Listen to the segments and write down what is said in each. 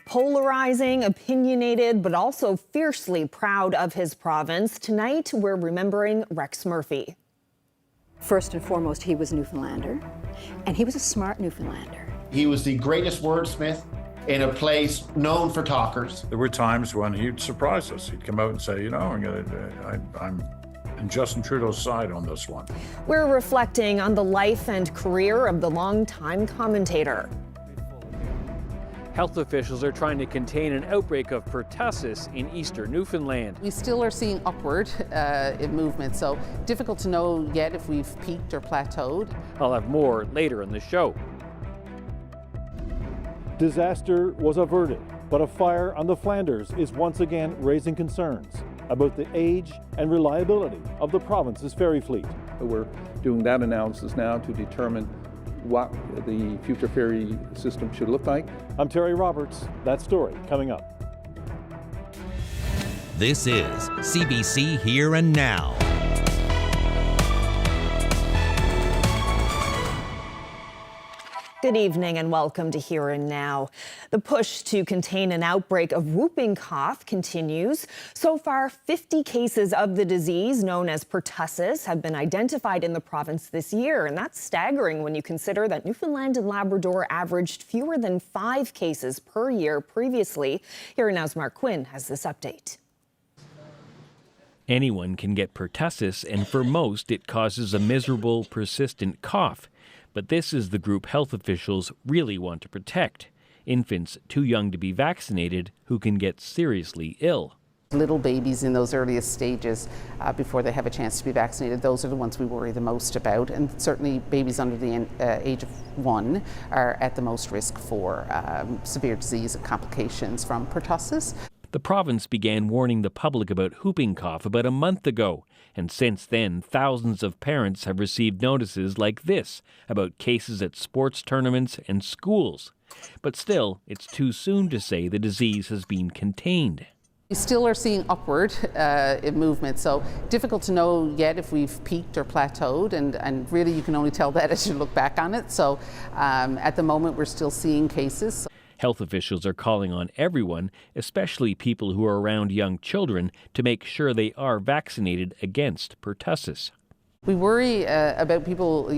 Polarizing, opinionated, but also fiercely proud of his province. Tonight, we're remembering Rex Murphy. First and foremost, he was a Newfoundlander, and he was a smart Newfoundlander. He was the greatest wordsmith in a place known for talkers. There were times when he'd surprise us. He'd come out and say, you know, I'm on Justin Trudeau's side on this one. We're reflecting on the life and career of the longtime commentator. Health officials are trying to contain an outbreak of pertussis in eastern Newfoundland. We still are seeing upward movement, so difficult to know yet if we've peaked or plateaued. I'll have more later in the show. Disaster was averted, but a fire on the Flanders is once again raising concerns about the age and reliability of the province's ferry fleet. We're doing that analysis now to determine what the future ferry system should look like. I'm Terry Roberts. That story coming up. This is CBC Here and Now. Good evening and welcome to Here and Now. The push to contain an outbreak of whooping cough continues. So far, 50 cases of the disease known as pertussis have been identified in the province this year, and that's staggering when you consider that Newfoundland and Labrador averaged fewer than 5 cases per year previously. Here and Now's Mark Quinn has this update. Anyone can get pertussis, and for most it causes a miserable, persistent cough. But this is the group health officials really want to protect: infants too young to be vaccinated who can get seriously ill. Little babies in those earliest stages before they have a chance to be vaccinated, those are the ones we worry the most about, and certainly babies under the age of 1 are at the most risk for severe disease and complications from pertussis. The province began warning the public about whooping cough about a month ago, and since then thousands of parents have received notices like this about cases at sports tournaments and schools. But still, it's too soon to say the disease has been contained. We still are seeing upward movement, so difficult to know yet if we've peaked or plateaued, and really you can only tell that as you look back on it. So at the moment we're still seeing cases. Health officials are calling on everyone, especially people who are around young children, to make sure they are vaccinated against pertussis. We worry about people,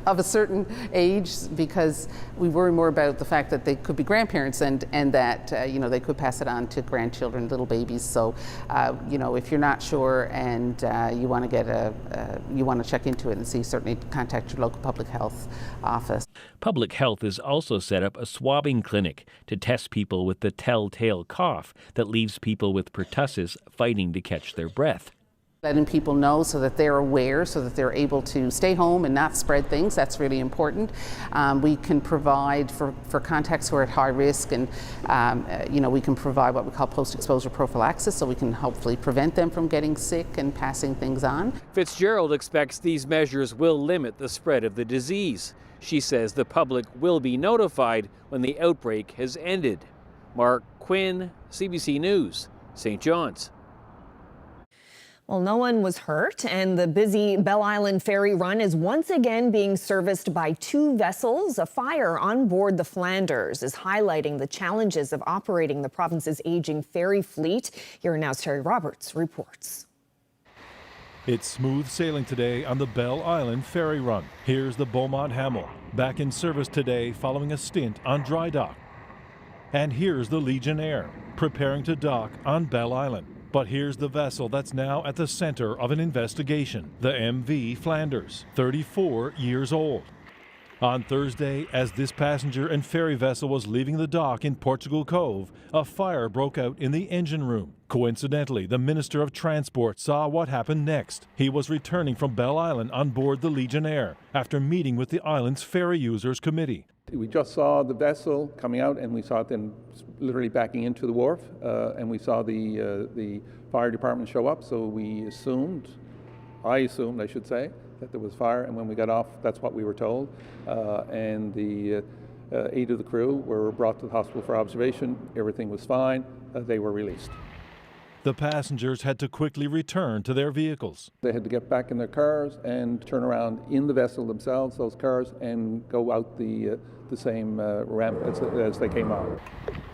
of a certain age, because we worry more about the fact that they could be grandparents and that, they could pass it on to grandchildren, little babies. So, if you're not sure and you want to check into it and see, certainly contact your local public health office. Public Health has also set up a swabbing clinic to test people with the telltale cough that leaves people with pertussis fighting to catch their breath. Letting people know so that they're aware, so that they're able to stay home and not spread things. That's really important. We can provide for contacts who are at high risk, and we can provide what we call post-exposure prophylaxis, so we can hopefully prevent them from getting sick and passing things on. Fitzgerald expects these measures will limit the spread of the disease. She says the public will be notified when the outbreak has ended. Mark Quinn, CBC News, St. John's. Well, no one was hurt, and the busy Bell Island ferry run is once again being serviced by 2 vessels. A fire on board the Flanders is highlighting the challenges of operating the province's aging ferry fleet. Here Now's Terry Roberts reports. It's smooth sailing today on the Bell Island ferry run. Here's the Beaumont Hamel, back in service today following a stint on dry dock. And here's the Legionnaire, preparing to dock on Bell Island. But here's the vessel that's now at the center of an investigation, the MV Flanders, 34 years old. On Thursday, as this passenger and ferry vessel was leaving the dock in Portugal Cove, a fire broke out in the engine room. Coincidentally, the Minister of Transport saw what happened next. He was returning from Bell Island on board the Legionnaire after meeting with the island's ferry users committee. We just saw the vessel coming out, and we saw it then literally backing into the wharf, and we saw the fire department show up. So I assumed, I should say, that there was fire, and when we got off, that's what we were told. And the 8 of the crew were brought to the hospital for observation. Everything was fine. They were released. The passengers had to quickly return to their vehicles. They had to get back in their cars and turn around in the vessel themselves, those cars, and go out the the same ramp as they came out.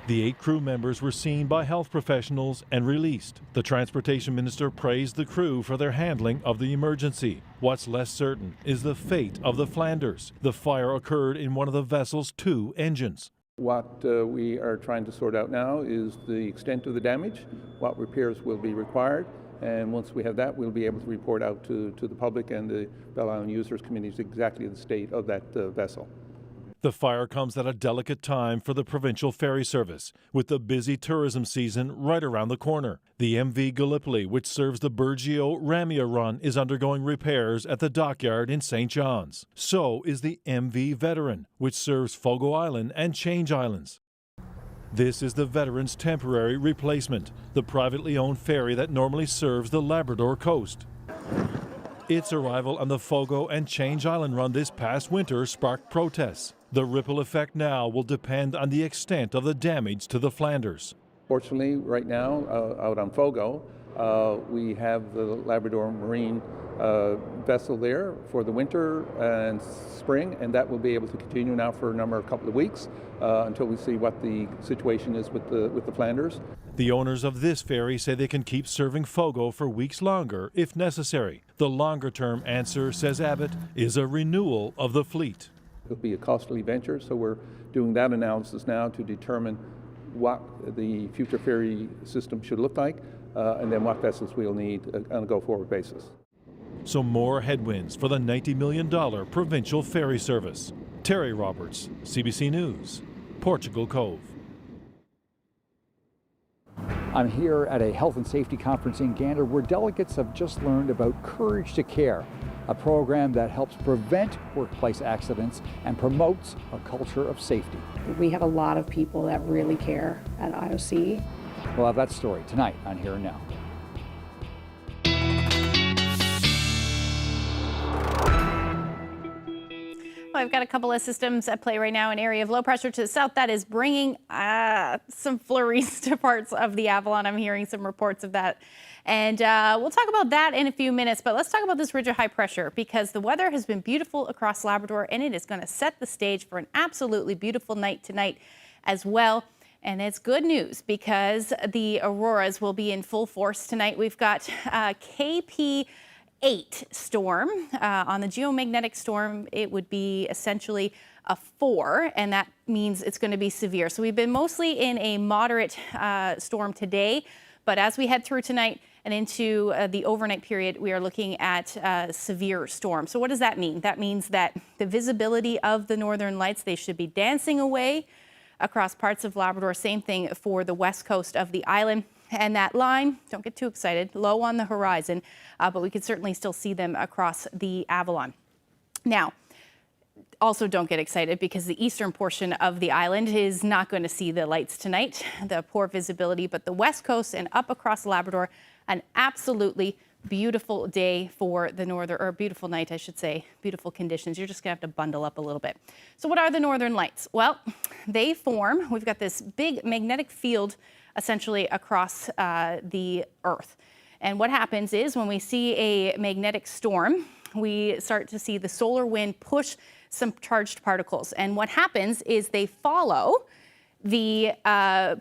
The 8 crew members were seen by health professionals and released. The transportation minister praised the crew for their handling of the emergency. What's less certain is the fate of the Flanders. The fire occurred in one of the vessel's 2 engines. What we are trying to sort out now is the extent of the damage, what repairs will be required, and once we have that, we'll be able to report out to the public and the Bell Island Users Committees exactly the state of that vessel. The fire comes at a delicate time for the provincial ferry service, with the busy tourism season right around the corner. The MV Gallipoli, which serves the Burgeo-Ramia run, is undergoing repairs at the dockyard in St. John's. So is the MV Veteran, which serves Fogo Island and Change Islands. This is the Veteran's temporary replacement, the privately owned ferry that normally serves the Labrador coast. Its arrival on the Fogo and Change Island run this past winter sparked protests. The ripple effect now will depend on the extent of the damage to the Flanders. Fortunately, right now, out on Fogo, we have the Labrador Marine vessel there for the winter and spring, and that will be able to continue now for a couple of weeks until we see what the situation is with the Flanders. The owners of this ferry say they can keep serving Fogo for weeks longer if necessary. The longer-term answer, says Abbott, is a renewal of the fleet. It'll be a costly venture, so we're doing that analysis now to determine what the future ferry system should look like and then what vessels we'll need on a go-forward basis. So more headwinds for the $90 million provincial ferry service. Terry Roberts, CBC News, Portugal Cove. I'm here at a health and safety conference in Gander where delegates have just learned about Courage to Care, a program that helps prevent workplace accidents and promotes a culture of safety. We have a lot of people that really care at IOC. We'll have that story tonight on Here and Now. Well, I've got a couple of systems at play right now. An area of low pressure to the south that is bringing some flurries to parts of the Avalon. I'm hearing some reports of that. And we'll talk about that in a few minutes. But let's talk about this ridge of high pressure, because the weather has been beautiful across Labrador, and it is going to set the stage for an absolutely beautiful night tonight as well. And it's good news because the auroras will be in full force tonight. We've got KP 8 storm. On the geomagnetic storm, it would be essentially a 4, and that means it's going to be severe. So we've been mostly in a moderate storm today, but as we head through tonight and into the overnight period, we are looking at severe storm. So what does that mean? That means that the visibility of the northern lights, they should be dancing away across parts of Labrador. Same thing for the west coast of the island. And that line, don't get too excited, low on the horizon, but we can certainly still see them across the Avalon. Now, also don't get excited because the eastern portion of the island is not going to see the lights tonight, the poor visibility, but the west coast and up across Labrador, an absolutely beautiful day for the northern, or beautiful night, I should say, beautiful conditions. You're just gonna have to bundle up a little bit. So what are the northern lights? Well, they form, we've got this big magnetic field essentially across the Earth. And what happens is when we see a magnetic storm, we start to see the solar wind push some charged particles. And what happens is they follow the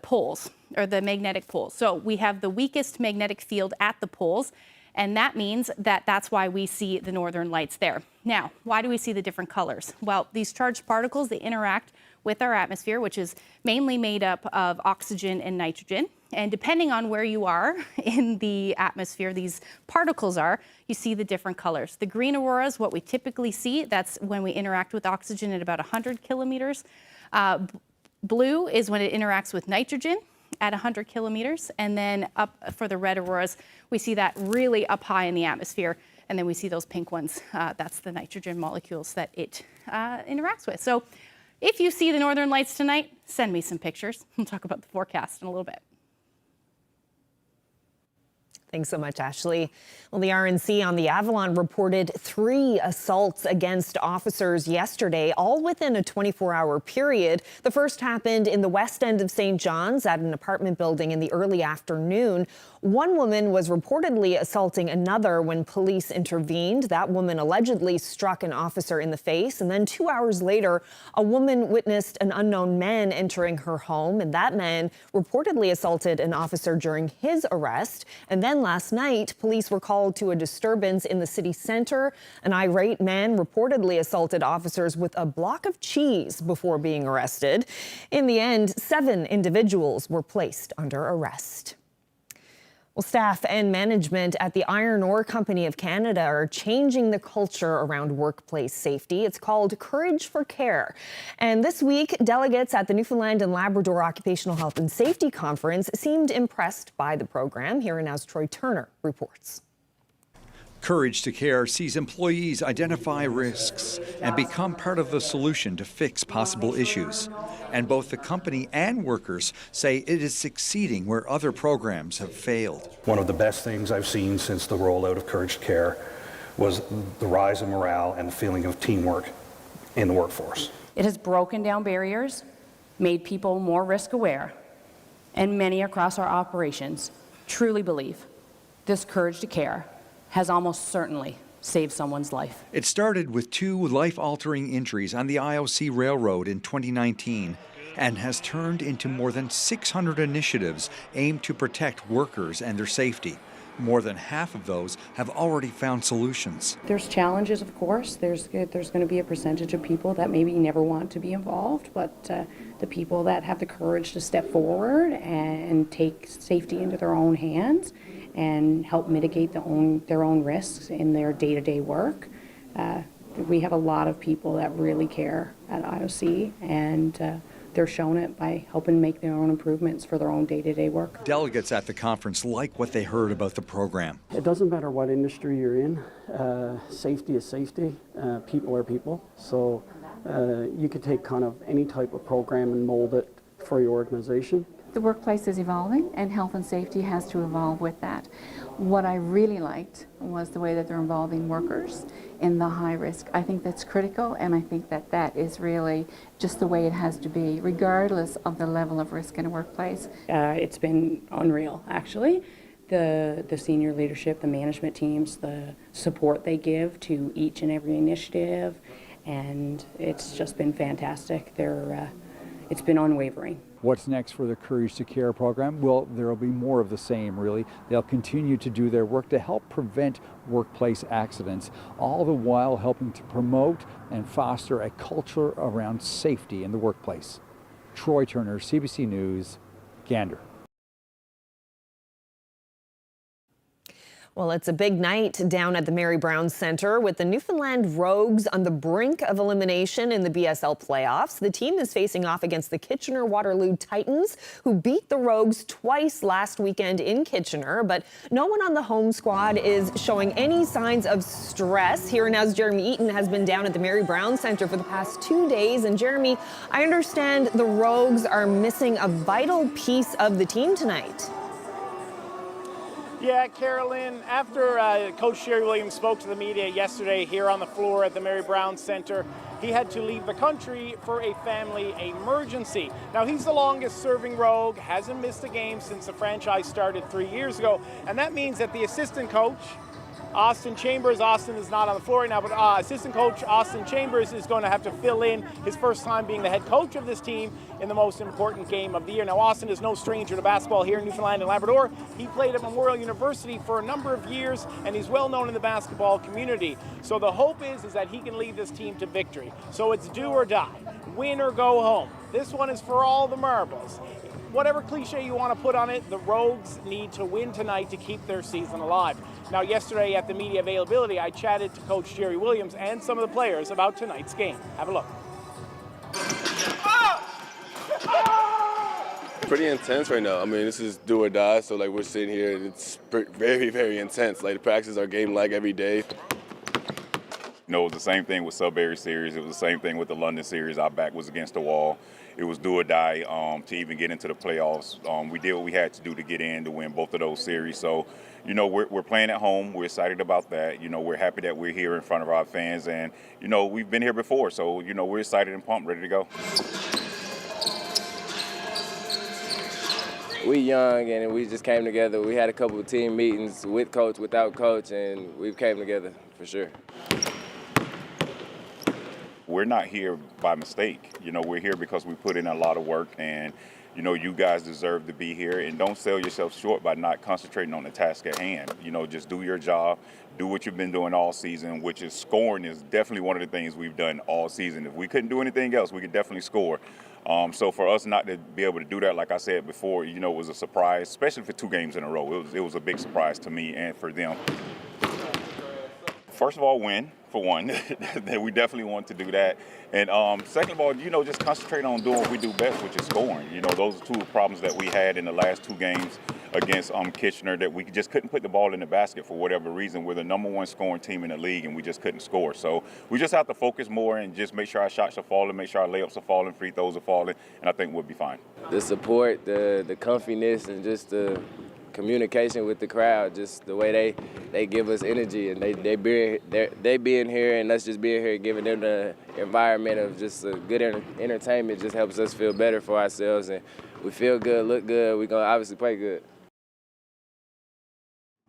poles, or the magnetic poles. So we have the weakest magnetic field at the poles, and that means that that's why we see the northern lights there. Now, why do we see the different colors? Well, these charged particles, they interact with our atmosphere, which is mainly made up of oxygen and nitrogen. And depending on where you are in the atmosphere, these particles are, you see the different colors. The green auroras, what we typically see, that's when we interact with oxygen at about 100 kilometers. Blue is when it interacts with nitrogen at 100 kilometers. And then up for the red auroras, we see that really up high in the atmosphere. And then we see those pink ones. That's the nitrogen molecules that it interacts with. So if you see the northern lights tonight, send me some pictures. We'll talk about the forecast in a little bit. Thanks so much, Ashley. Well, the RNC on the Avalon reported 3 assaults against officers yesterday, all within a 24-hour period. The first happened in the west end of St. John's at an apartment building in the early afternoon. One woman was reportedly assaulting another when police intervened. That woman allegedly struck an officer in the face. And then 2 hours later, a woman witnessed an unknown man entering her home. And that man reportedly assaulted an officer during his arrest. And then last night, police were called to a disturbance in the city center. An irate man reportedly assaulted officers with a block of cheese before being arrested. In the end, 7 individuals were placed under arrest. Well, staff and management at the Iron Ore Company of Canada are changing the culture around workplace safety. It's called Courage for Care. And this week, delegates at the Newfoundland and Labrador Occupational Health and Safety Conference seemed impressed by the program. Here and now's Troy Turner reports. Courage to Care sees employees identify risks and become part of the solution to fix possible issues. And both the company and workers say it is succeeding where other programs have failed. One of the best things I've seen since the rollout of Courage to Care was the rise in morale and the feeling of teamwork in the workforce. It has broken down barriers, made people more risk aware, and many across our operations truly believe this Courage to Care has almost certainly saved someone's life. It started with 2 life-altering injuries on the IOC Railroad in 2019 and has turned into more than 600 initiatives aimed to protect workers and their safety. More than half of those have already found solutions. There's challenges, of course. There's going to be a percentage of people that maybe never want to be involved, but the people that have the courage to step forward and take safety into their own hands and help mitigate their own risks in their day-to-day work. We have a lot of people that really care at IOC, and they're showing it by helping make their own improvements for their own day-to-day work. Delegates at the conference like what they heard about the program. It doesn't matter what industry you're in. Safety is safety. People are people. So you could take kind of any type of program and mold it for your organization. The workplace is evolving, and health and safety has to evolve with that. What I really liked was the way that they're involving workers in the high risk. I think that's critical, and I think that that is really just the way it has to be, regardless of the level of risk in a workplace. It's been unreal, actually. The senior leadership, the management teams, the support they give to each and every initiative, and it's just been fantastic. It's been unwavering. What's next for the Courage to Care program? Well, there will be more of the same, really. They'll continue to do their work to help prevent workplace accidents, all the while helping to promote and foster a culture around safety in the workplace. Troy Turner, CBC News, Gander. Well, it's a big night down at the Mary Brown Centre with the Newfoundland Rogues on the brink of elimination in the BSL playoffs. The team is facing off against the Kitchener-Waterloo Titans, who beat the Rogues twice last weekend in Kitchener. But no one on the home squad is showing any signs of stress. Here now's Jeremy Eaton has been down at the Mary Brown Centre for the past 2 days. And Jeremy, I understand the Rogues are missing a vital piece of the team tonight. Yeah, Carolyn, after Coach Jerry Williams spoke to the media yesterday here on the floor at the Mary Brown Centre, he had to leave the country for a family emergency. Now, he's the longest serving Rogue, hasn't missed a game since the franchise started 3 years ago, and that means that the assistant coach, Austin Chambers, Austin is not on the floor right now, but assistant coach Austin Chambers is going to have to fill in his first time being the head coach of this team in the most important game of the year. Now, Austin is no stranger to basketball here in Newfoundland and Labrador. He played at Memorial University for a number of years, and he's well known in the basketball community. So the hope is that he can lead this team to victory. So it's do or die, win or go home. This one is for all the marbles. Whatever cliche you want to put on it, the Rogues need to win tonight to keep their season alive. Now, yesterday at the media availability, I chatted to Coach Jerry Williams and some of the players about tonight's game. Have a look. Pretty intense right now. I mean, this is do or die, so like we're sitting here and it's very, very intense. Like the practices are game like every day. You know, it was the same thing with Sudbury series. It was the same thing with the London series. Our back was against the wall. it was do or die to even get into the playoffs. We did what we had to do to get in to win both of those series. So, we're playing at home. We're excited about that. We're happy that we're here in front of our fans, and we've been here before. So, we're excited and pumped, ready to go. We young and we just came together. We had a couple of team meetings with coach, without coach, and we came together for sure. We're not here by mistake. We're here because we put in a lot of work, and you guys deserve to be here, and don't sell yourself short by not concentrating on the task at hand. Just do your job, do what you've been doing all season, which is scoring is definitely one of the things we've done all season. If we couldn't do anything else, we could definitely score. So for us not to be able to do that, like I said before, it was a surprise, especially for 2 games in a row. It was a big surprise to me and for them. First of all, win, for one. We definitely want to do that. And second of all, just concentrate on doing what we do best, which is scoring. Those are 2 problems that we had in the last 2 games against Kitchener, that we just couldn't put the ball in the basket for whatever reason. We're the #1 scoring team in the league, and we just couldn't score. So we just have to focus more and just make sure our shots are falling, make sure our layups are falling, free throws are falling, and I think we'll be fine. The support, the comfiness, and just the communication with the crowd, just the way they give us energy, and they being here and us just being here, giving them the environment of just a good entertainment just helps us feel better for ourselves, and we feel good, look good. We're gonna obviously play good.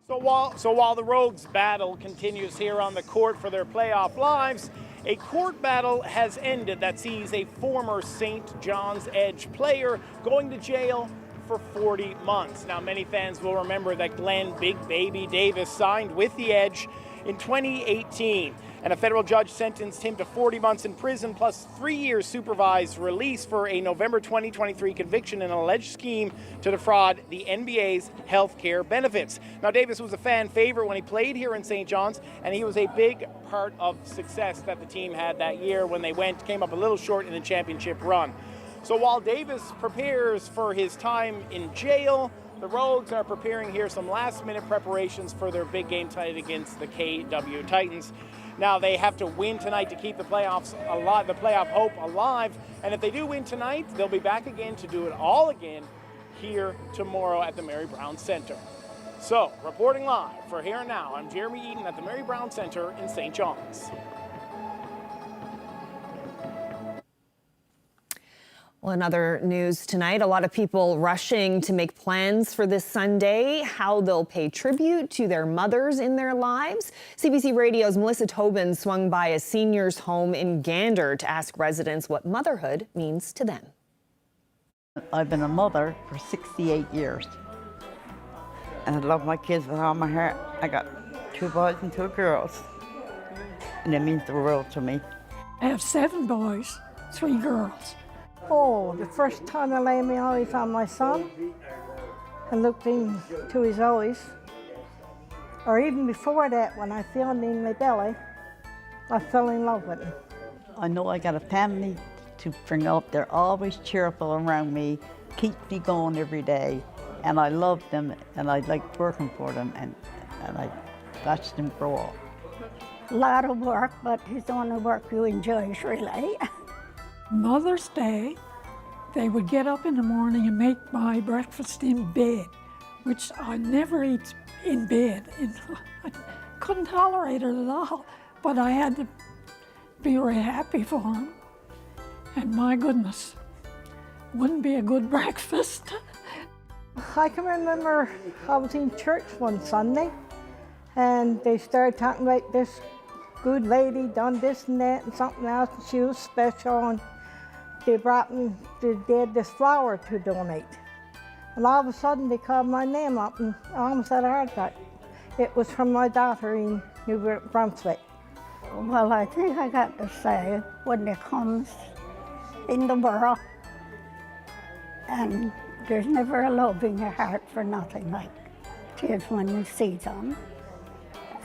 So while the Rogues' battle continues here on the court for their playoff lives, a court battle has ended that sees a former St. John's Edge player going to jail for 40 months. Now, many fans will remember that Glenn Big Baby Davis signed with the Edge in 2018, and a federal judge sentenced him to 40 months in prison plus 3 years supervised release for a November 2023 conviction in an alleged scheme to defraud the NBA's health care benefits. Now, Davis was a fan favorite when he played here in St. John's, and he was a big part of the success that the team had that year when they came up a little short in the championship run. So while Davis prepares for his time in jail, the Rogues are preparing here some last-minute preparations for their big game tonight against the KW Titans. Now, they have to win tonight to keep the playoffs alive, the playoff hope alive. And if they do win tonight, they'll be back again to do it all again here tomorrow at the Mary Brown Center. So, reporting live for Here and Now, I'm Jeremy Eden at the Mary Brown Center in St. John's. Well, in other news tonight, a lot of people rushing to make plans for this Sunday, how they'll pay tribute to their mothers in their lives. CBC Radio's Melissa Tobin swung by a senior's home in Gander to ask residents what motherhood means to them. I've been a mother for 68 years. And I love my kids with all my heart. I got 2 boys and 2 girls. And it means the world to me. I have 7 boys, 3 girls. Oh, the first time I laid my eyes on my son and looked into his eyes, or even before that, when I feel him in my belly, I fell in love with him. I know I got a family to bring up. They're always cheerful around me, keep me going every day, and I love them, and I like working for them, and I watch them grow up. A lot of work, but it's the only work you enjoy, really. Mother's Day, they would get up in the morning and make my breakfast in bed, which I never eat in bed. I couldn't tolerate it at all, but I had to be very happy for them. And my goodness, wouldn't be a good breakfast. I can remember I was in church one Sunday, and they started talking about this good lady done this and that and something else, and she was special, and they did this flower to donate. And all of a sudden they called my name up, and I almost had a heart attack. It was from my daughter in New Brunswick. Well, I think I got to say, when it comes in the world, and there's never a love in your heart for nothing like it is when you see them,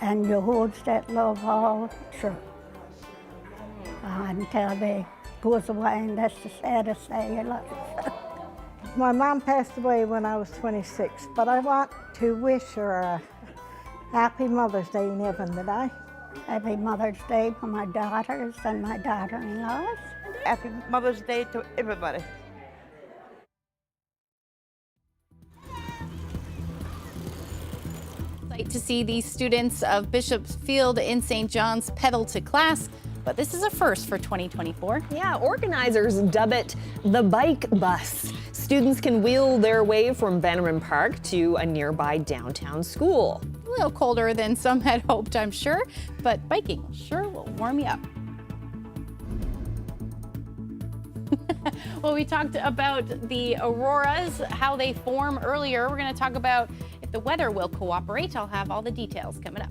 and you hold that love all through until they goes away, and that's the saddest day of your life. My mom passed away when I was 26, but I want to wish her a happy Mother's Day in heaven today. Happy Mother's Day for my daughters and my daughter-in-laws. Happy Mother's Day to everybody. To see these students of Bishop's Field in St. John's pedal to class, but this is a first for 2024. Yeah, organizers dub it the bike bus. Students can wheel their way from Bannerman Park to a nearby downtown school. A little colder than some had hoped, I'm sure, but biking sure will warm you up. Well, we talked about the auroras, how they form earlier. We're going to talk about if the weather will cooperate. I'll have all the details coming up.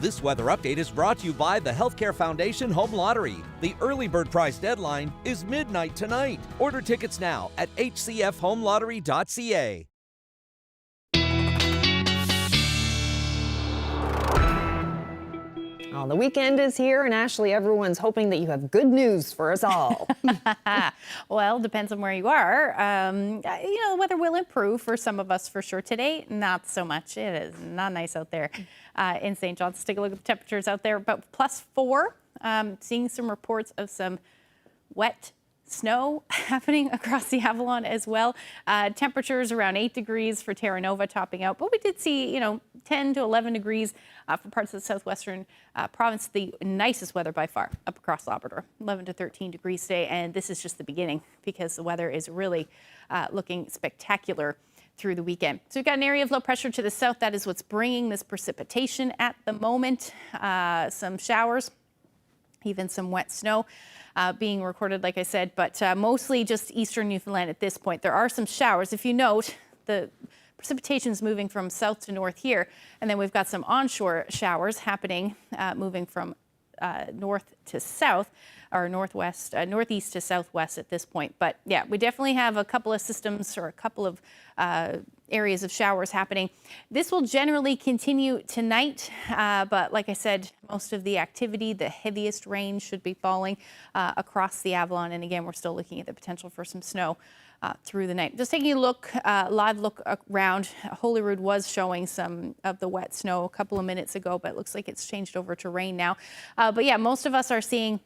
This weather update is brought to you by the Healthcare Foundation Home Lottery. The early bird prize deadline is midnight tonight. Order tickets now at hcfhomelottery.ca. Well, the weekend is here, and Ashley, everyone's hoping that you have good news for us all. Well, depends on where you are. The weather will improve for some of us for sure. Today, not so much. It is not nice out there in St. John's. Let's take a look at the temperatures out there. About +4. Seeing some reports of some wet snow happening across the Avalon as well. Temperatures around 8 degrees for Terra Nova topping out, but we did see, 10 to 11 degrees for parts of the southwestern province. The nicest weather by far up across Labrador, 11 to 13 degrees today, and this is just the beginning because the weather is really looking spectacular through the weekend. So we've got an area of low pressure to the south. That is what's bringing this precipitation at the moment. Some showers, even some wet snow being recorded, like I said, but mostly just eastern Newfoundland at this point. There are some showers. If you note, the precipitation is moving from south to north here, and then we've got some onshore showers happening, moving from north to south, or northeast to southwest at this point. But yeah, we definitely have a couple of systems or a couple of areas of showers happening. This will generally continue tonight, but like I said, most of the activity, the heaviest rain should be falling across the Avalon. And again, we're still looking at the potential for some snow through the night. Just taking a look, live look around, Holyrood was showing some of the wet snow a couple of minutes ago, but it looks like it's changed over to rain now. But yeah, most of us are seeing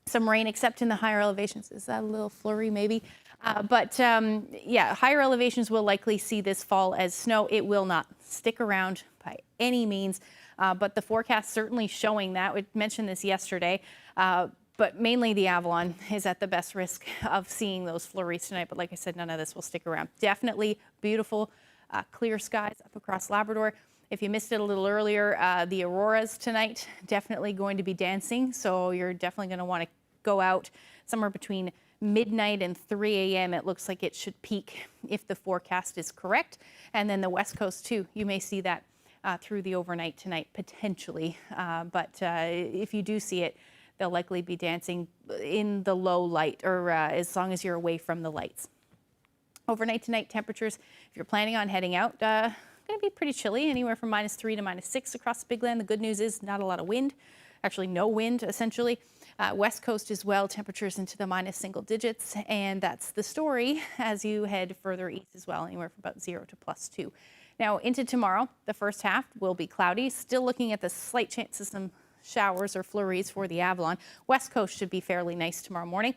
some rain, except in the higher elevations. Is that a little flurry maybe? Yeah, higher elevations will likely see this fall as snow. It will not stick around by any means, but the forecast certainly showing that. We mentioned this yesterday, but mainly the Avalon is at the best risk of seeing those flurries tonight. But like I said, none of this will stick around. Definitely beautiful, clear skies up across Labrador. If you missed it a little earlier, the auroras tonight definitely going to be dancing. So you're definitely going to want to go out somewhere between midnight and 3 a.m. It looks like it should peak if the forecast is correct. And then the West Coast too, you may see that through the overnight tonight potentially. But if you do see it, they'll likely be dancing in the low light, or as long as you're away from the lights. Overnight tonight temperatures, if you're planning on heading out, going to be pretty chilly, anywhere from -3 to -6 across the Big Land. The good news is not a lot of wind, actually no wind essentially. West Coast as well, temperatures into the minus single digits, and that's the story as you head further east as well, anywhere from about 0 to +2. Now into tomorrow, the first half will be cloudy, still looking at the slight chance of some showers or flurries for the Avalon. West Coast should be fairly nice tomorrow morning,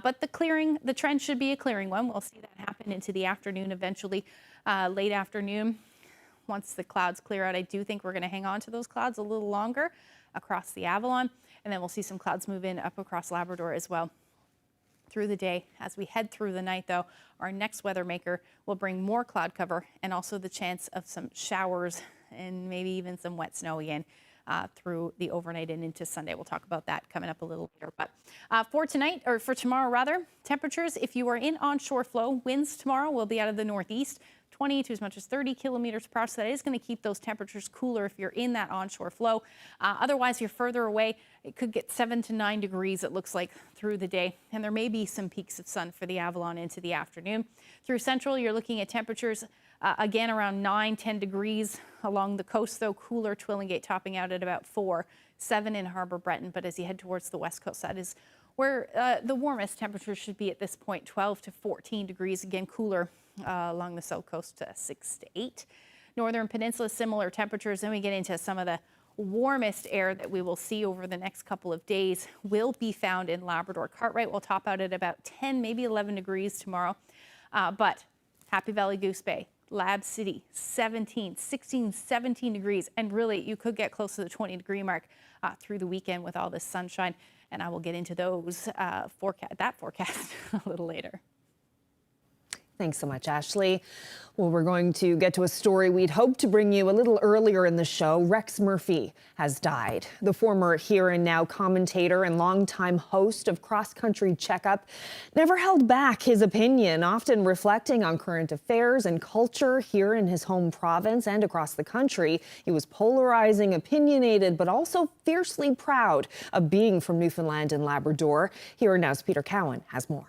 but the trend should be a clearing one. We'll see that happen into the afternoon eventually, late afternoon. Once the clouds clear out, I do think we're going to hang on to those clouds a little longer across the Avalon, and then we'll see some clouds move in up across Labrador as well through the day. As we head through the night, though, our next weather maker will bring more cloud cover and also the chance of some showers and maybe even some wet snow again through the overnight and into Sunday. We'll talk about that coming up a little later. But for tonight, or for tomorrow rather, temperatures, if you are in onshore flow, winds tomorrow will be out of the northeast, 20 to as much as 30 kilometers per hour. So that is going to keep those temperatures cooler if you're in that onshore flow. Otherwise, you're further away. It could get 7 to 9 degrees, it looks like, through the day. And there may be some peaks of sun for the Avalon into the afternoon. Through central, you're looking at temperatures again around 9, 10 degrees along the coast, though cooler. Twillingate topping out at about 4, 7 in Harbour Breton. But as you head towards the west coast, that is where the warmest temperatures should be at this point, 12 to 14 degrees, again cooler along the south coast, 6 to 8. Northern Peninsula, similar temperatures. Then we get into some of the warmest air that we will see over the next couple of days will be found in Labrador. Cartwright will top out at about 10, maybe 11 degrees tomorrow. But Happy Valley, Goose Bay, Lab City, 17, 16, 17 degrees. And really, you could get close to the 20-degree mark through the weekend with all this sunshine. And I will get into those forecast a little later. Thanks so much, Ashley. Well, we're going to get to a story we'd hoped to bring you a little earlier in the show. Rex Murphy has died. The former Here and Now commentator and longtime host of Cross Country Checkup never held back his opinion, often reflecting on current affairs and culture here in his home province and across the country. He was polarizing, opinionated, but also fiercely proud of being from Newfoundland and Labrador. Here and Now's Peter Cowan has more.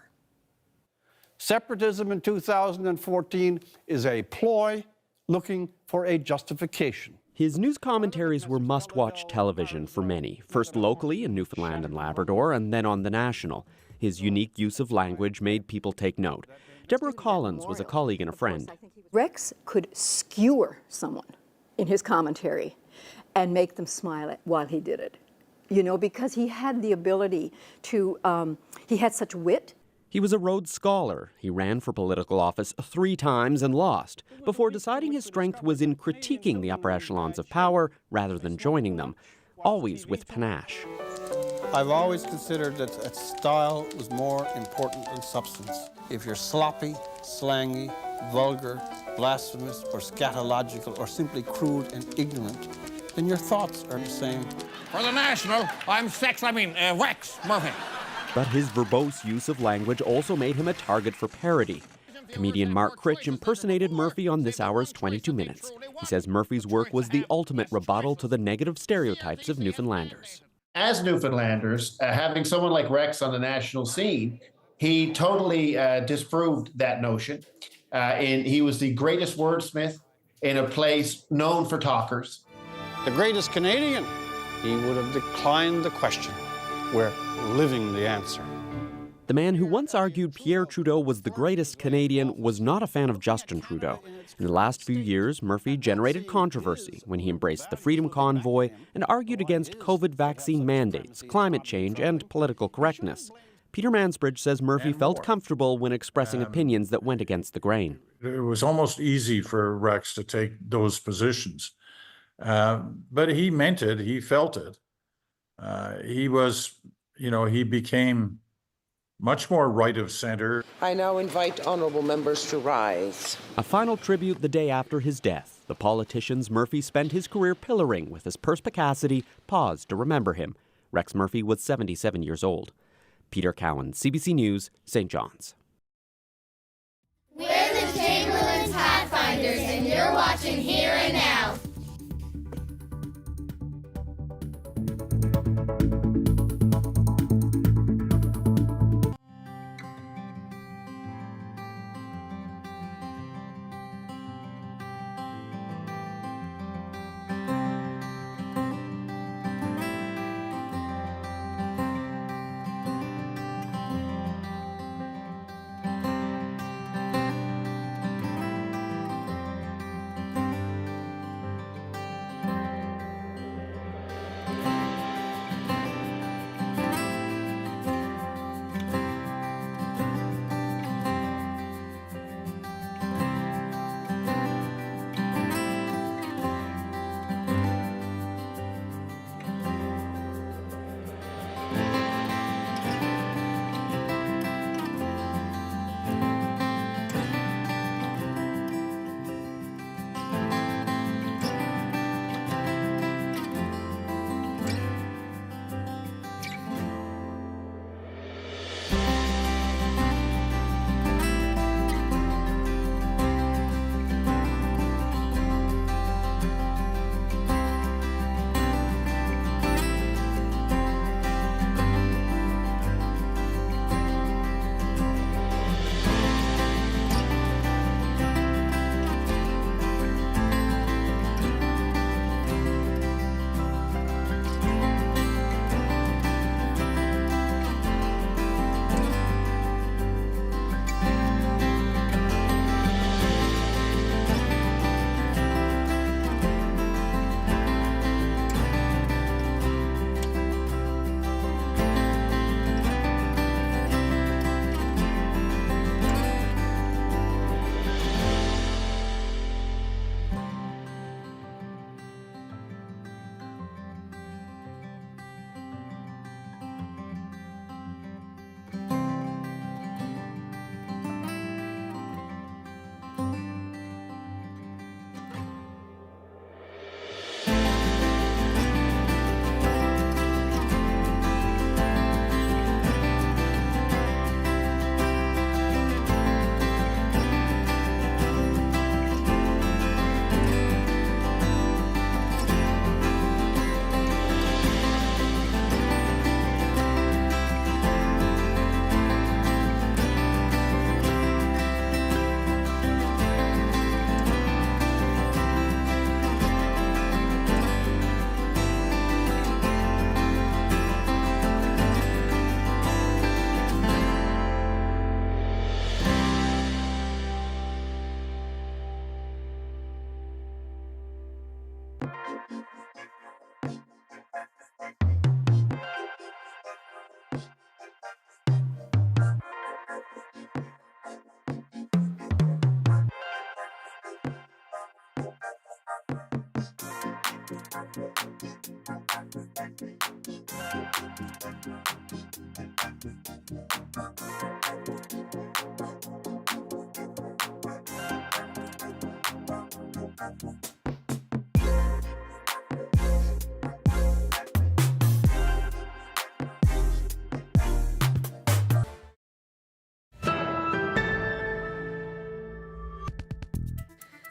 Separatism in 2014 is a ploy looking for a justification. His news commentaries were must-watch television for many, first locally in Newfoundland and Labrador and then on the national. His unique use of language made people take note. Deborah Collins was a colleague and a friend. Rex could skewer someone in his commentary and make them smile while he did it, because he had the ability to, he had such wit. He was a Rhodes Scholar. He ran for political office 3 times and lost, before deciding his strength was in critiquing the upper echelons of power rather than joining them, always with panache. I've always considered that style was more important than substance. If you're sloppy, slangy, vulgar, blasphemous, or scatological, or simply crude and ignorant, then your thoughts are the same. For the National, I'm Rex Murphy. But his verbose use of language also made him a target for parody. Comedian Mark Critch impersonated Murphy on this hour's 22 Minutes. He says Murphy's work was the ultimate rebuttal to the negative stereotypes of Newfoundlanders. As Newfoundlanders, having someone like Rex on the national scene, he totally disproved that notion. And he was the greatest wordsmith in a place known for talkers. The greatest Canadian, he would have declined the question. We're living the answer. The man who once argued Pierre Trudeau was the greatest Canadian was not a fan of Justin Trudeau. In the last few years, Murphy generated controversy when he embraced the Freedom Convoy and argued against COVID vaccine mandates, climate change, and political correctness. Peter Mansbridge says Murphy felt comfortable when expressing opinions that went against the grain. It was almost easy for Rex to take those positions. But he meant it, he felt it. He became much more right of center. I now invite honourable members to rise. A final tribute the day after his death. The politicians Murphy spent his career pillaring with his perspicacity paused to remember him. Rex Murphy was 77 years old. Peter Cowan, CBC News, St. John's. We're the Chamberlain's Pathfinders, and you're watching Here and Now.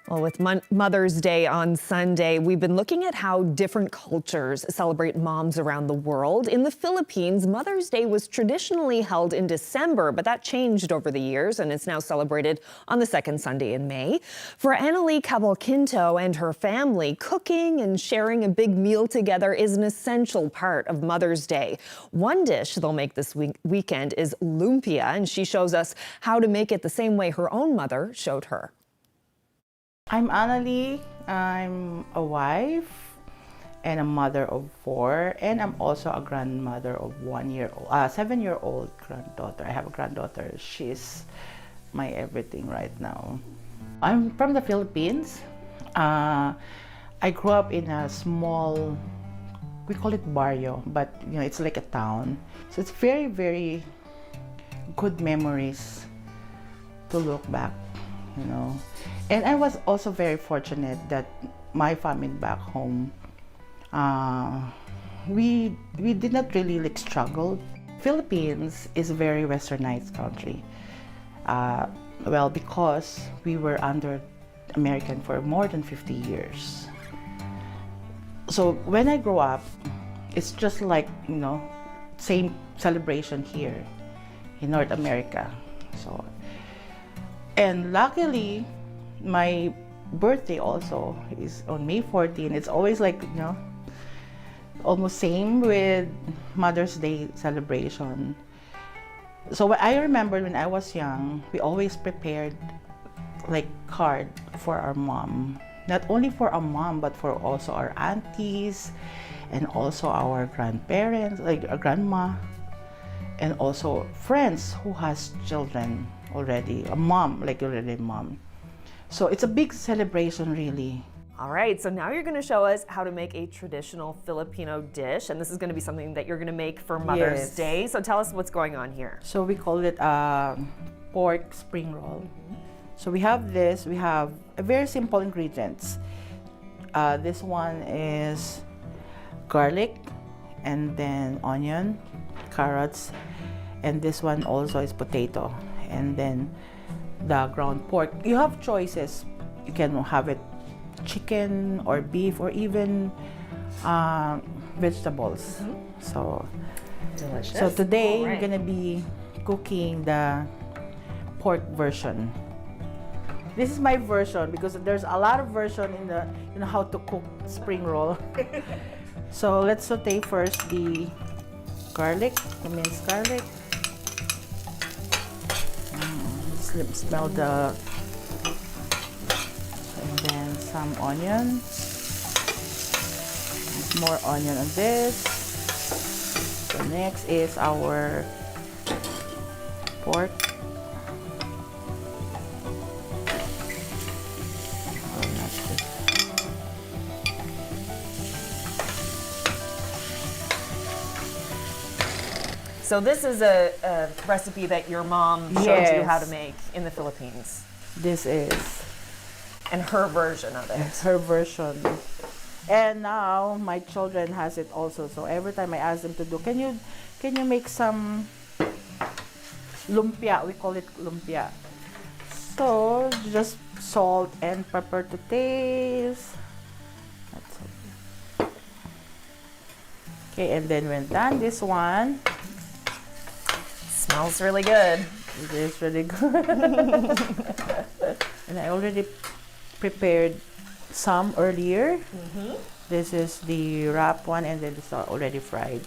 Well, with Mother's Day on Sunday, we've been looking at how different cultures celebrate moms around the world. In the Philippines, Mother's Day was traditionally held in December, but that changed over the years, and it's now celebrated on the second Sunday in May. For Annalie Cavalquinto and her family, cooking and sharing a big meal together is an essential part of Mother's Day. One dish they'll make this weekend is lumpia, and she shows us how to make it the same way her own mother showed her. I'm Annalie. I'm a wife and a mother of 4, and I'm also a grandmother of 7-year-old granddaughter. I have a granddaughter. She's my everything right now. I'm from the Philippines. I grew up in a small, we call it barrio, but it's like a town. So it's very, very good memories to look back, And I was also very fortunate that my family back home, we did not really struggle. Philippines is a very westernized country. Because we were under American for more than 50 years. So when I grow up, it's just like, same celebration here in North America. And luckily, my birthday also is on May 14. It's always like, almost same with Mother's Day celebration. So I remember when I was young, we always prepared card for our mom. Not only for our mom, but for also our aunties and also our grandparents, like our grandma, and also friends who has children already, a mom, already mom. So it's a big celebration, really. All right, so now you're going to show us how to make a traditional Filipino dish, and this is going to be something that you're going to make for Mother's Day. So tell us what's going on here. So we call it pork spring roll. So we have this. We have a very simple ingredients. This one is garlic, and then onion, carrots, and this one also is potato, and then the ground pork. You have choices. You can have it chicken or beef or even vegetables. So delicious. So today we're gonna be cooking the pork version. This is my version because there's a lot of version in the how to cook spring roll. So let's saute first the garlic, the minced garlic. Smell and then some onion, more onion on this. So next is our pork. So this is a recipe that your mom showed you how to make in the Philippines. This is. And her version of it. Her version. And now my children has it also. So every time I ask them to do, can you make some lumpia? We call it lumpia. So just salt and pepper to taste. That's okay, and then when done this one, smells really good. It is really good. And I already prepared some earlier. This is the wrap one, and then it's already fried.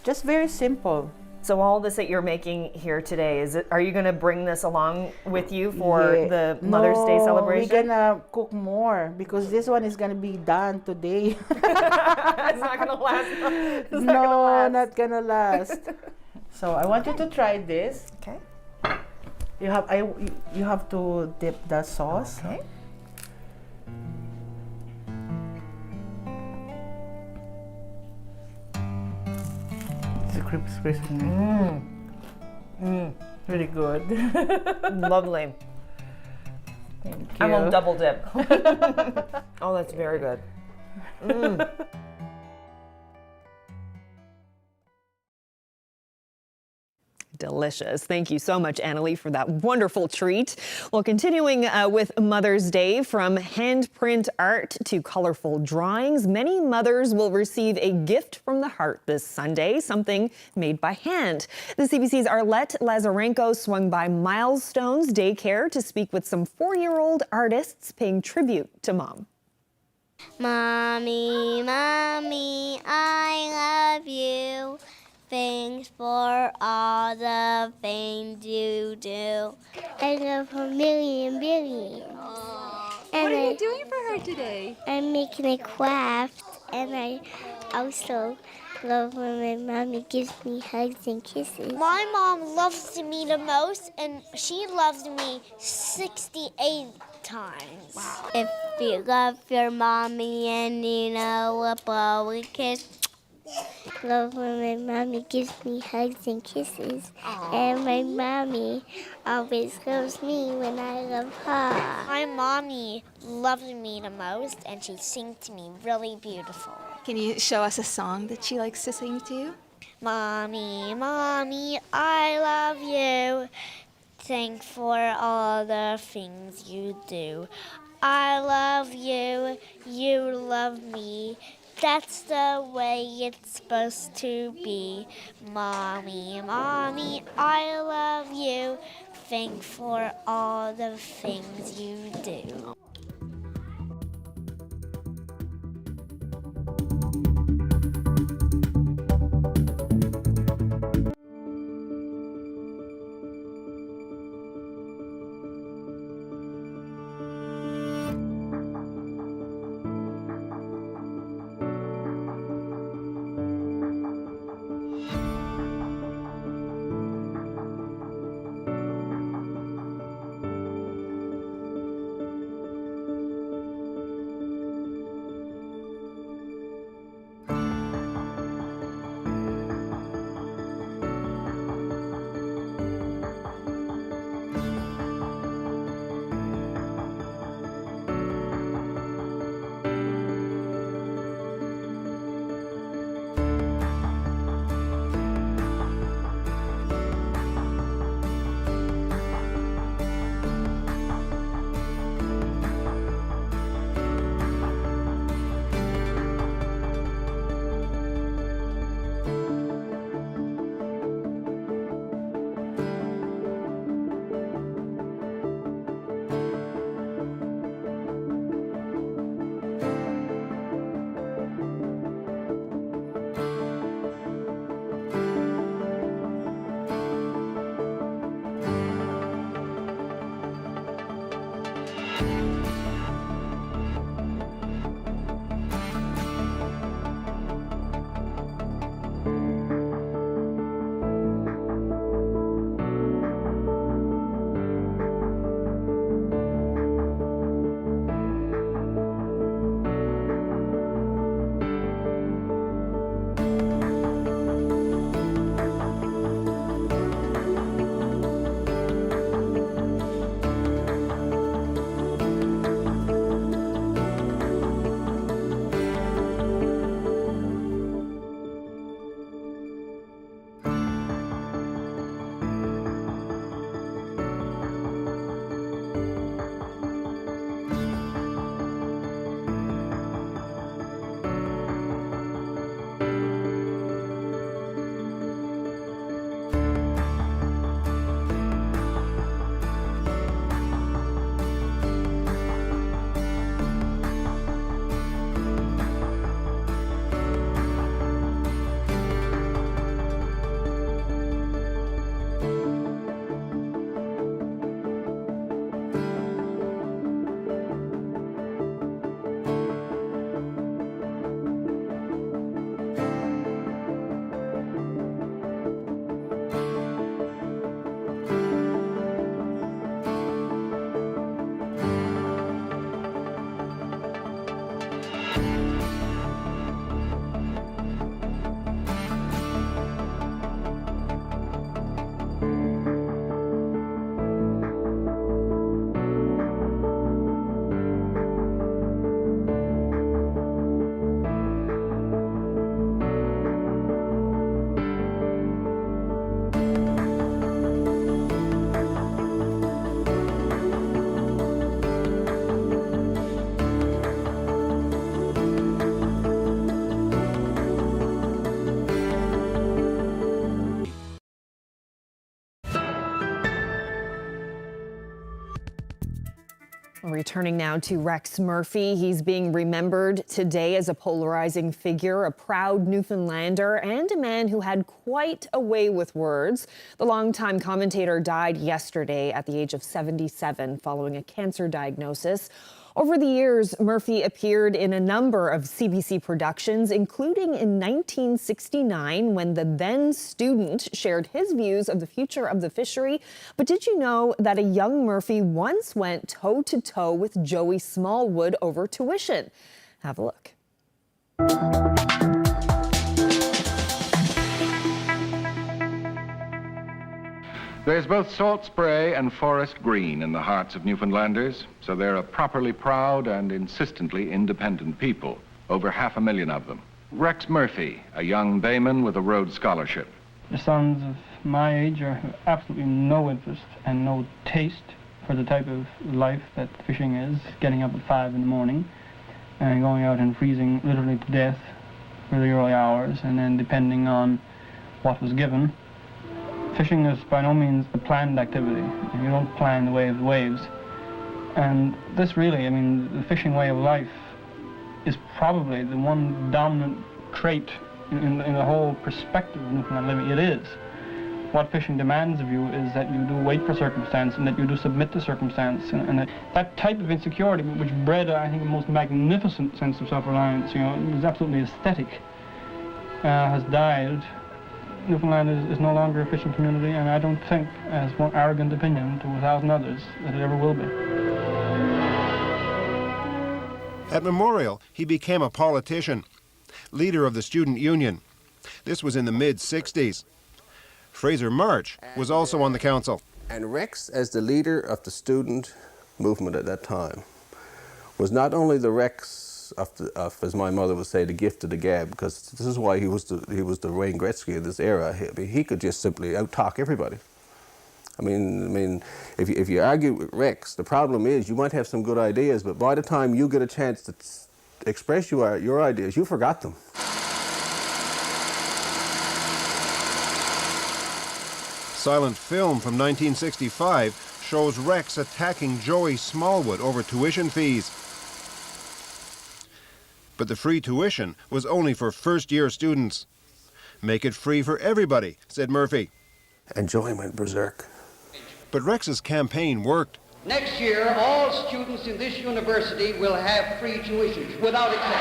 Just very simple. So all this that you're making here today, are you going to bring this along with you for the Mother's Day celebration? We're gonna cook more because this one is gonna be done today. It's not gonna last. Not gonna last. So I want you to try this. Okay. You have to dip the sauce. Okay. Christmas. Really good. Lovely. Thank you. I won't double dip. Oh, that's very good. Delicious. Thank you so much, Annalie, for that wonderful treat. Well, continuing with Mother's Day, from handprint art to colorful drawings, many mothers will receive a gift from the heart this Sunday, something made by hand. The CBC's Arlette Lazarenko swung by Milestones Daycare to speak with some 4-year-old artists paying tribute to Mom. Mommy, Mommy, I love you. Thanks for all the things you do. I love her million. What are you doing for her today? I'm making a craft, and I also love when my mommy gives me hugs and kisses. My mom loves me the most, and she loves me 68 times. Wow. If you love your mommy and you know a blow a kiss. Love when my mommy gives me hugs and kisses. Aww. And my mommy always loves me when I love her. My mommy loves me the most, and she sings to me really beautiful. Can you show us a song that she likes to sing to you? Mommy, Mommy, I love you. Thanks for all the things you do. I love you, you love me. That's the way it's supposed to be. Mommy, Mommy, I love you. Thanks for all the things you do. Returning now to Rex Murphy. He's being remembered today as a polarizing figure, a proud Newfoundlander, and a man who had quite a way with words. The longtime commentator died yesterday at the age of 77 following a cancer diagnosis. Over the years, Murphy appeared in a number of CBC productions, including in 1969 when the then student shared his views of the future of the fishery. But did you know that a young Murphy once went toe-to-toe with Joey Smallwood over tuition? Have a look. There's both salt spray and forest green in the hearts of Newfoundlanders, so they're a properly proud and insistently independent people, over 500,000 of them. Rex Murphy, a young bayman with a Rhodes Scholarship. The sons of my age have absolutely no interest and no taste for the type of life that fishing is, getting up at 5 in the morning and going out and freezing literally to death for the early hours, and then depending on what was given. Fishing is by no means a planned activity. You don't plan the way of the waves. And this really, I mean, the fishing way of life is probably the one dominant trait in the whole perspective of Newfoundland living. It is. What fishing demands of you is that you do wait for circumstance and that you do submit to circumstance. And that type of insecurity, which bred, I think, a most magnificent sense of self-reliance, you know, it was absolutely aesthetic, has died. Newfoundland is no longer a fishing community, and I don't think, as one arrogant opinion to 1,000 others, that it ever will be. At Memorial, he became a politician, leader of the student union. This was in the mid-60s. Fraser March was also on the council. And Rex, as the leader of the student movement at that time, was not only the Rex of, as my mother would say, the gift of the gab, because this is why he was the Wayne Gretzky of this era. He could just simply out-talk everybody. I mean, if you argue with Rex, the problem is you might have some good ideas, but by the time you get a chance to express your ideas, you forgot them. Silent film from 1965 shows Rex attacking Joey Smallwood over tuition fees. But the free tuition was only for first-year students. Make it free for everybody, said Murphy. And Joey went berserk. But Rex's campaign worked. Next year, all students in this university will have free tuition, without exception.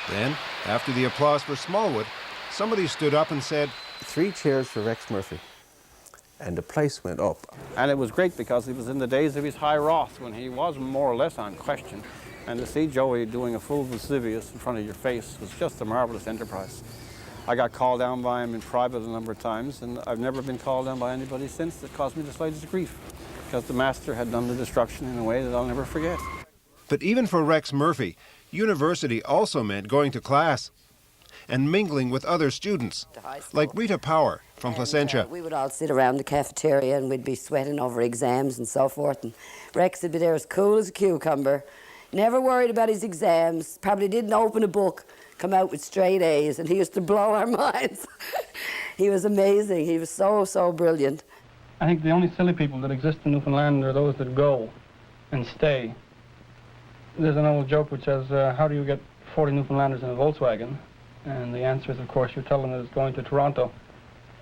Then, after the applause for Smallwood, somebody stood up and said, 3 cheers for Rex Murphy. And the place went up. And it was great because it was in the days of his high wrath when he was more or less unquestioned. And to see Joey doing a full Vesuvius in front of your face was just a marvelous enterprise. I got called down by him in private a number of times, and I've never been called down by anybody since that caused me the slightest grief, because the master had done the destruction in a way that I'll never forget. But even for Rex Murphy, university also meant going to class and mingling with other students, like Rita Power from Placentia. We would all sit around the cafeteria and we'd be sweating over exams and so forth. And Rex would be there as cool as a cucumber, never worried about his exams, probably didn't open a book, come out with straight A's, and he used to blow our minds. He was amazing. He was so, so brilliant. I think the only silly people that exist in Newfoundland are those that go and stay. There's an old joke which says, how do you get 40 Newfoundlanders in a Volkswagen? And the answer is, of course, you tell them that it's going to Toronto.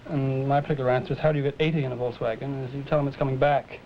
And my particular answer is, how do you get 80 in a Volkswagen? And you tell them it's coming back.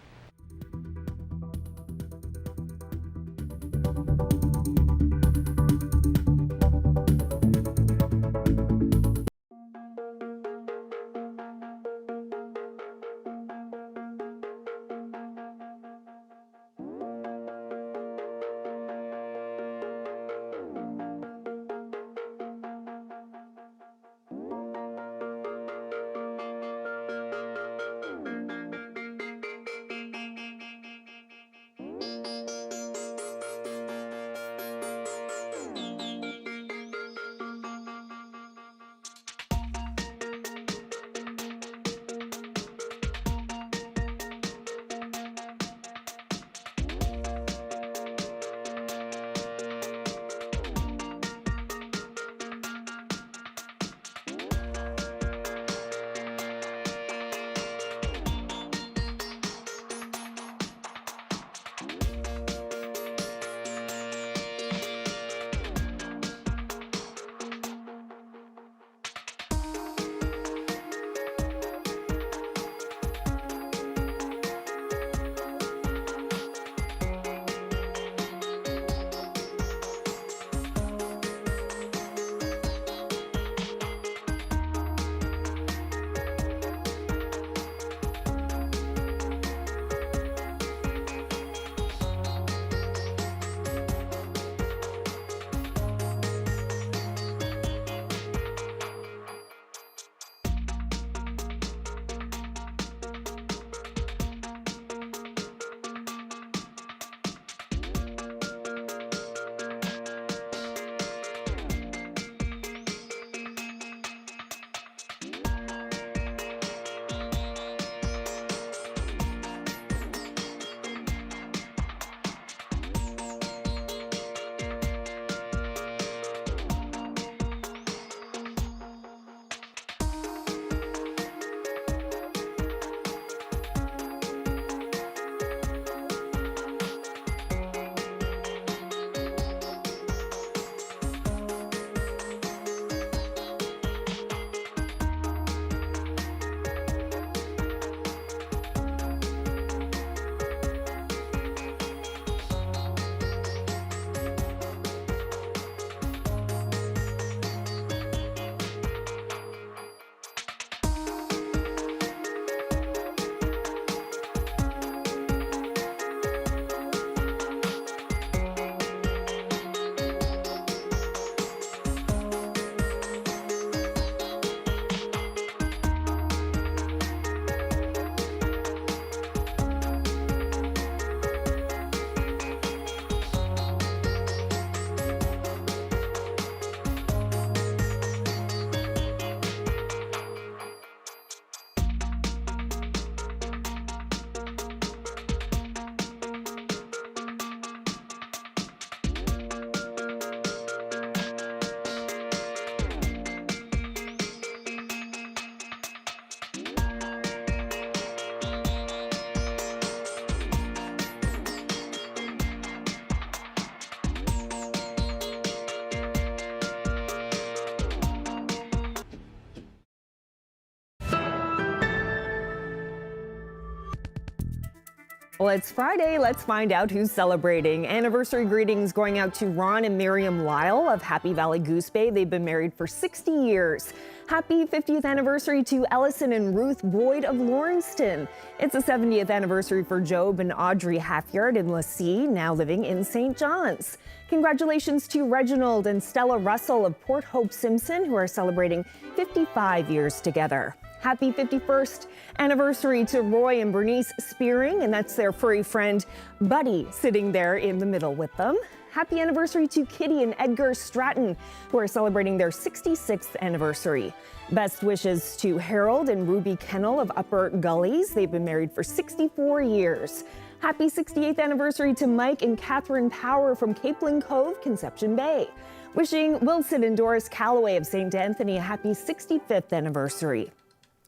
Well, it's Friday. Let's find out who's celebrating. Anniversary greetings going out to Ron and Miriam Lyle of Happy Valley Goose Bay. They've been married for 60 years. Happy 50th anniversary to Ellison and Ruth Boyd of Lawrencetown. It's the 70th anniversary for Job and Audrey Halfyard in Lassie, now living in St. John's. Congratulations to Reginald and Stella Russell of Port Hope Simpson, who are celebrating 55 years together. Happy 51st anniversary to Roy and Bernice Spearing, and that's their furry friend Buddy sitting there in the middle with them. Happy anniversary to Kitty and Edgar Stratton, who are celebrating their 66th anniversary. Best wishes to Harold and Ruby Kennel of Upper Gullies. They've been married for 64 years. Happy 68th anniversary to Mike and Catherine Power from Capeland Cove, Conception Bay. Wishing Wilson and Doris Calloway of St. Anthony a happy 65th anniversary.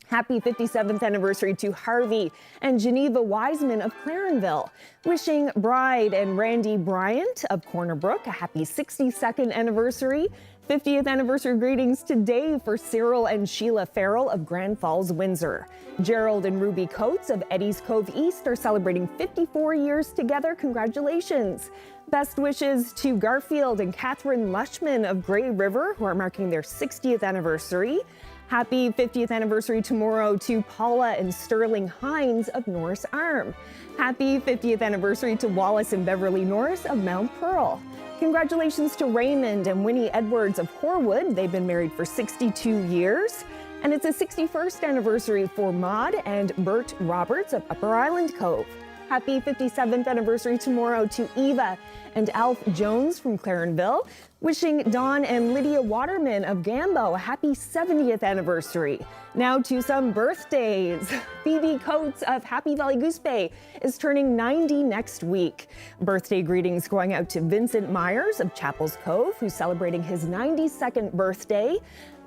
Happy 57th anniversary to Harvey and Geneva Wiseman of Clarenville. Wishing Bride and Randy Bryant of Corner Brook a happy 62nd anniversary. 50th anniversary greetings today for Cyril and Sheila Farrell of Grand Falls, Windsor. Gerald and Ruby Coates of Eddies Cove East are celebrating 54 years together. Congratulations. Best wishes to Garfield and Catherine Lushman of Grey River, who are marking their 60th anniversary. Happy 50th anniversary tomorrow to Paula and Sterling Hines of Norris Arm. Happy 50th anniversary to Wallace and Beverly Norris of Mount Pearl. Congratulations to Raymond and Winnie Edwards of Horwood. They've been married for 62 years. And it's a 61st anniversary for Maud and Bert Roberts of Upper Island Cove. Happy 57th anniversary tomorrow to Eva and Alf Jones from Clarenville. Wishing Dawn and Lydia Waterman of Gambo a happy 70th anniversary. Now to some birthdays. Phoebe Coates of Happy Valley Goose Bay is turning 90 next week. Birthday greetings going out to Vincent Myers of Chapels Cove, who's celebrating his 92nd birthday.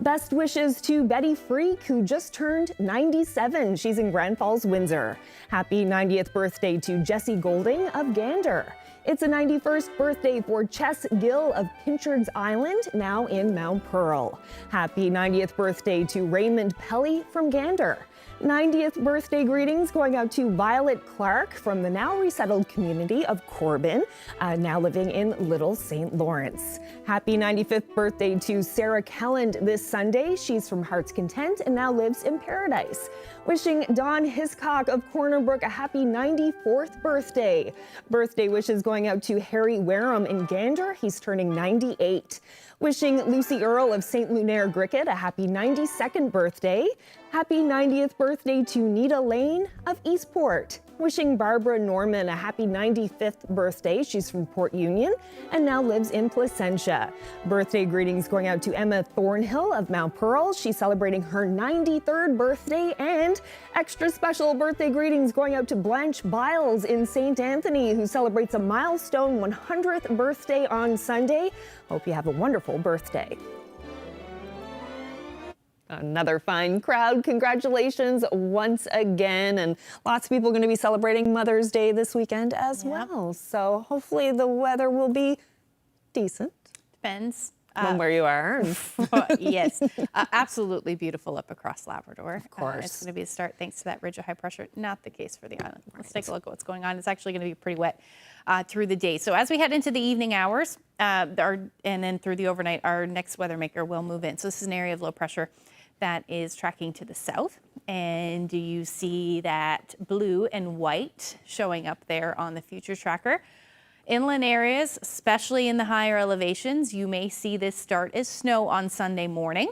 Best wishes to Betty Freak, who just turned 97. She's in Grand Falls, Windsor. Happy 90th birthday to Jessie Golding of Gander. It's a 91st birthday for Chess Gill of Pinchard's Island, now in Mount Pearl. Happy 90th birthday to Raymond Pelly from Gander. 90th birthday greetings going out to Violet Clark from the now resettled community of Corbin, now living in Little St. Lawrence. Happy 95th birthday to Sarah Kelland this Sunday. She's from Heart's Content and now lives in Paradise. Wishing Don Hiscock of Corner Brook a happy 94th birthday. Birthday wishes going out to Harry Wareham in Gander. He's turning 98. Wishing Lucy Earle of St. Lunaire Gricket a happy 92nd birthday. Happy 90th birthday to Nita Lane of Eastport. Wishing Barbara Norman a happy 95th birthday. She's from Port Union and now lives in Placentia. Birthday greetings going out to Emma Thornhill of Mount Pearl. She's celebrating her 93rd birthday. And extra special birthday greetings going out to Blanche Biles in St. Anthony, who celebrates a milestone 100th birthday on Sunday. Hope you have a wonderful birthday. Another fine crowd. Congratulations once again. And lots of people are going to be celebrating Mother's Day this weekend as well. So hopefully the weather will be decent. Depends. On where you are. Yes, absolutely beautiful up across Labrador. Of course. It's going to be a start thanks to that ridge of high pressure. Not the case for the island. Let's take a look at what's going on. It's actually going to be pretty wet through the day. So as we head into the evening hours and then through the overnight, our next weather maker will move in. So this is an area of low pressure that is tracking to the south. And you see that blue and white showing up there on the future tracker. Inland areas, especially in the higher elevations, you may see this start as snow on Sunday morning,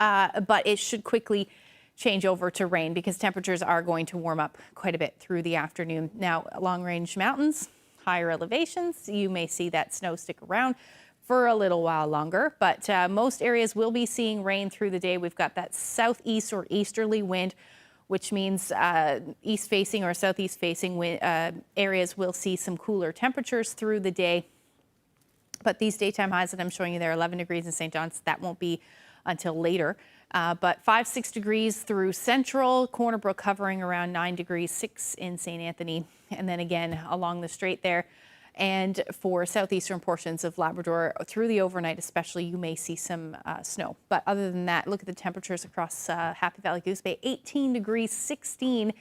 but it should quickly change over to rain because temperatures are going to warm up quite a bit through the afternoon. Now, long-range mountains, higher elevations, you may see that snow stick around for a little while longer, but most areas will be seeing rain through the day. We've got that southeast or easterly wind, which means east-facing or southeast-facing areas will see some cooler temperatures through the day. But these daytime highs that I'm showing you there, 11 degrees in St. John's, that won't be until later. But 5-6 degrees through central, Corner Brook hovering around 9 degrees, 6 in St. Anthony, and then again along the strait there. And for southeastern portions of Labrador, through the overnight especially, you may see some snow. But other than that, look at the temperatures across Happy Valley Goose Bay, 18 degrees, 16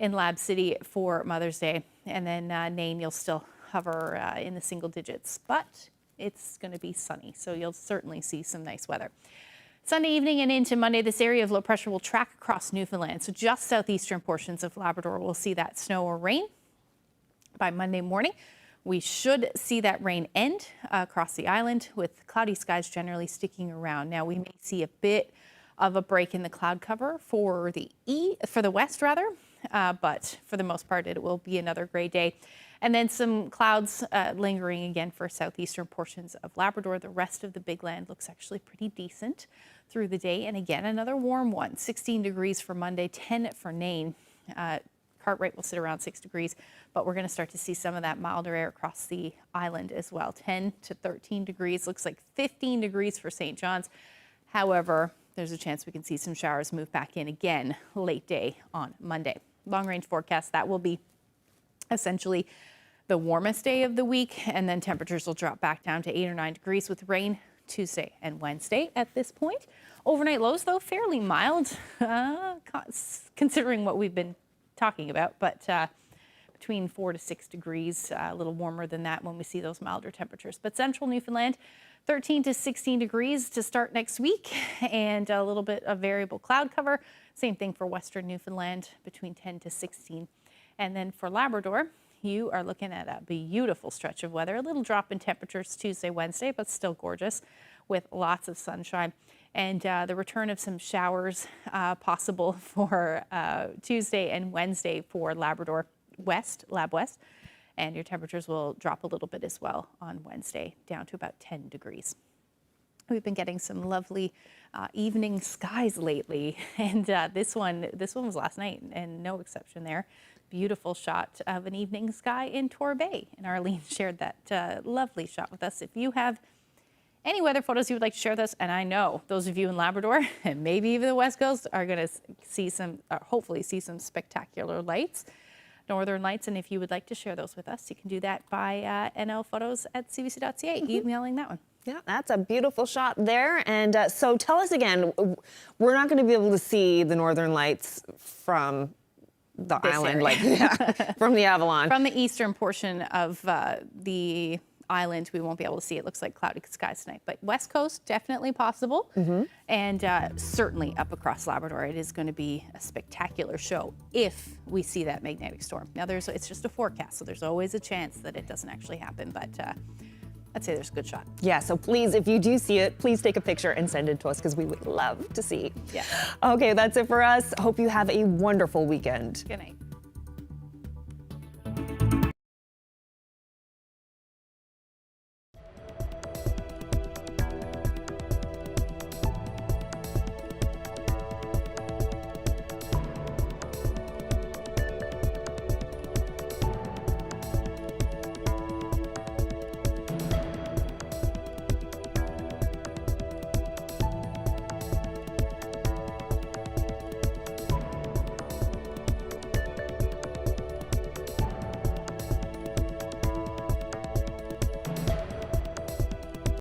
in Lab City for Mother's Day. And then Nain, you'll still hover in the single digits, but it's going to be sunny, so you'll certainly see some nice weather. Sunday evening and into Monday, this area of low pressure will track across Newfoundland. So just southeastern portions of Labrador will see that snow or rain. By Monday morning, we should see that rain end across the island, with cloudy skies generally sticking around. Now, we may see a bit of a break in the cloud cover for the west, but for the most part, it will be another gray day. And then some clouds lingering again for southeastern portions of Labrador. The rest of the big land looks actually pretty decent through the day. And again, another warm one, 16 degrees for Monday, 10 for Nain. Cartwright will sit around 6 degrees, but we're going to start to see some of that milder air across the island as well. 10 to 13 degrees, looks like 15 degrees for St. John's. However, there's a chance we can see some showers move back in again late day on Monday. Long range forecast, that will be essentially the warmest day of the week, and then temperatures will drop back down to 8 or 9 degrees with rain Tuesday and Wednesday at this point. Overnight lows, though, fairly mild, considering what we've been talking about, but between 4 to 6 degrees, a little warmer than that when we see those milder temperatures. But central Newfoundland, 13 to 16 degrees to start next week, and a little bit of variable cloud cover. Same thing for western Newfoundland, between 10 to 16. And then for Labrador, you are looking at a beautiful stretch of weather. A little drop in temperatures Tuesday, Wednesday, but still gorgeous with lots of sunshine. And the return of some showers possible for Tuesday and Wednesday for Labrador West, Lab West. And your temperatures will drop a little bit as well on Wednesday, down to about 10 degrees. We've been getting some lovely evening skies lately, and this one was last night, and no exception there. Beautiful shot of an evening sky in Torbay, and Arlene shared that lovely shot with us. If you have any weather photos you would like to share with us, and I know those of you in Labrador and maybe even the West Coast are going to see some, hopefully see some spectacular lights, northern lights, and if you would like to share those with us, you can do that by nlphotos@cbc.ca, emailing that one. Yeah, that's a beautiful shot there. And so tell us again, we're not going to be able to see the northern lights from the island, from the Avalon. From the eastern portion of the island, we won't be able to see. It looks like cloudy skies tonight, but West Coast, definitely possible. And certainly up across Labrador, it is going to be a spectacular show if we see that magnetic storm. Now, it's just a forecast, so there's always a chance that it doesn't actually happen, but I'd say there's a good shot. Yeah, so please, if you do see it, please take a picture and send it to us, because we would love to see. Yeah. Okay, that's it for us. Hope you have a wonderful weekend. Good night.